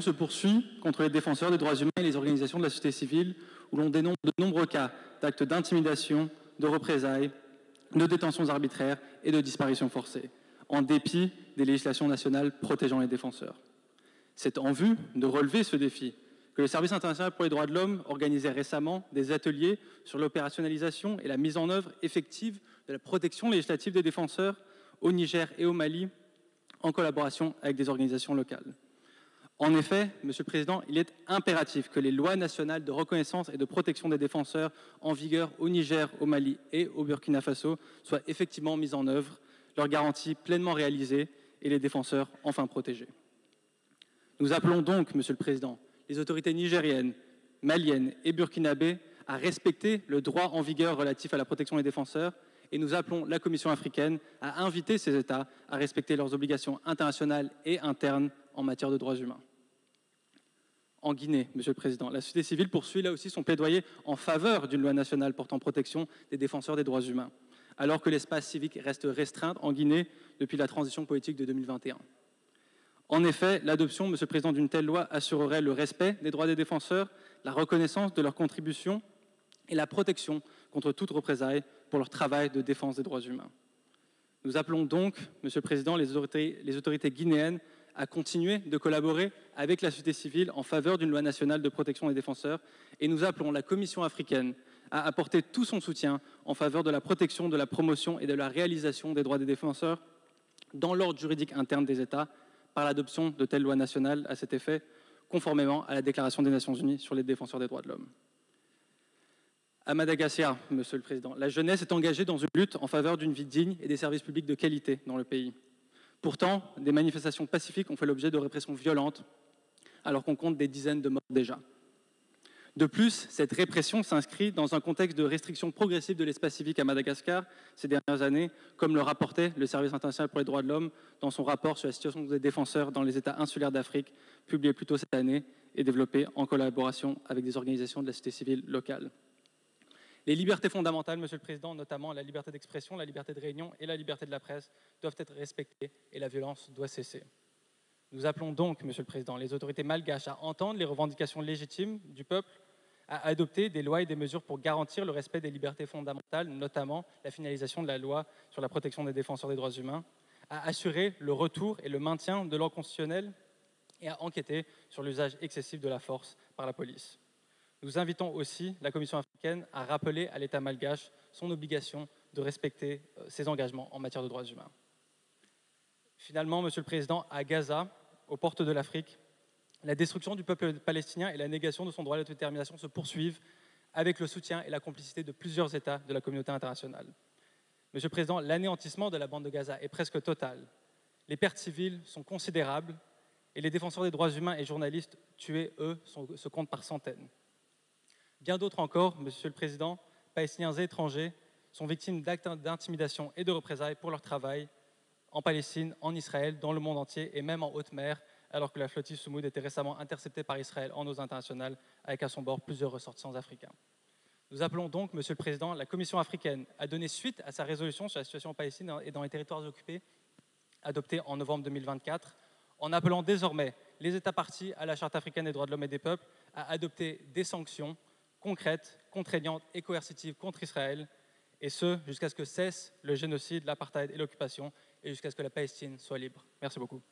répression se poursuit contre les défenseurs des droits humains et les organisations de la société civile, où l'on dénombre de nombreux cas d'actes d'intimidation, de représailles, de détentions arbitraires et de disparitions forcées, en dépit des législations nationales protégeant les défenseurs. C'est en vue de relever ce défi que le Service international pour les droits de l'homme organisait récemment des ateliers sur l'opérationnalisation et la mise en œuvre effective de la protection législative des défenseurs au Niger et au Mali, en collaboration avec des organisations locales. En effet, Monsieur le Président, il est impératif que les lois nationales de reconnaissance et de protection des défenseurs en vigueur au Niger, au Mali et au Burkina Faso soient effectivement mises en œuvre, leurs garanties pleinement réalisées et les défenseurs enfin protégés. Nous appelons donc, Monsieur le Président, les autorités nigériennes, maliennes et burkinabées à respecter le droit en vigueur relatif à la protection des défenseurs et nous appelons la Commission africaine à inviter ces États à respecter leurs obligations internationales et internes en matière de droits humains. En Guinée, Monsieur le Président, la société civile poursuit là aussi son plaidoyer en faveur d'une loi nationale portant protection des défenseurs des droits humains, alors que l'espace civique reste restreint en Guinée depuis la transition politique de 2021. En effet, l'adoption, Monsieur le Président, d'une telle loi assurerait le respect des droits des défenseurs, la reconnaissance de leurs contributions et la protection contre toute représaille pour leur travail de défense des droits humains. Nous appelons donc, Monsieur le Président, les autorités guinéennes à continuer de collaborer avec la société civile en faveur d'une loi nationale de protection des défenseurs et nous appelons la Commission africaine à apporter tout son soutien en faveur de la protection, de la promotion et de la réalisation des droits des défenseurs dans l'ordre juridique interne des États par l'adoption de telles lois nationales à cet effet, conformément à la Déclaration des Nations Unies sur les défenseurs des droits de l'homme. À Madagascar, Monsieur le Président, la jeunesse est engagée dans une lutte en faveur d'une vie digne et des services publics de qualité dans le pays. Pourtant, des manifestations pacifiques ont fait l'objet de répressions violentes, alors qu'on compte des dizaines de morts déjà. De plus, cette répression s'inscrit dans un contexte de restriction progressive de l'espace civique à Madagascar ces dernières années, comme le rapportait le Service international pour les droits de l'homme dans son rapport sur la situation des défenseurs dans les États insulaires d'Afrique, publié plus tôt cette année et développé en collaboration avec des organisations de la société civile locale. Les libertés fondamentales, Monsieur le Président, notamment la liberté d'expression, la liberté de réunion et la liberté de la presse, doivent être respectées et la violence doit cesser. Nous appelons donc, Monsieur le Président, les autorités malgaches à entendre les revendications légitimes du peuple, à adopter des lois et des mesures pour garantir le respect des libertés fondamentales, notamment la finalisation de la loi sur la protection des défenseurs des droits humains, à assurer le retour et le maintien de l'ordre constitutionnel et à enquêter sur l'usage excessif de la force par la police. Nous invitons aussi la Commission africaine à rappeler à l'État malgache son obligation de respecter ses engagements en matière de droits humains. Finalement, Monsieur le Président, à Gaza, aux portes de l'Afrique, la destruction du peuple palestinien et la négation de son droit à l'autodétermination se poursuivent avec le soutien et la complicité de plusieurs États de la communauté internationale. Monsieur le Président, l'anéantissement de la bande de Gaza est presque total. Les pertes civiles sont considérables et les défenseurs des droits humains et journalistes tués, eux, se comptent par centaines. Bien d'autres encore, Monsieur le Président, Palestiniens et étrangers, sont victimes d'actes d'intimidation et de représailles pour leur travail en Palestine, en Israël, dans le monde entier et même en haute mer, alors que la flottille Soumoud était récemment interceptée par Israël en eaux internationales avec à son bord plusieurs ressortissants africains. Nous appelons donc, Monsieur le Président, la Commission africaine à donner suite à sa résolution sur la situation en Palestine et dans les territoires occupés, adoptée en novembre 2024, en appelant désormais les États parties à la Charte africaine des droits de l'homme et des peuples à adopter des sanctions concrètes, contraignantes et coercitives contre Israël, et ce, jusqu'à ce que cesse le génocide, l'apartheid et l'occupation, et jusqu'à ce que la Palestine soit libre. Merci beaucoup.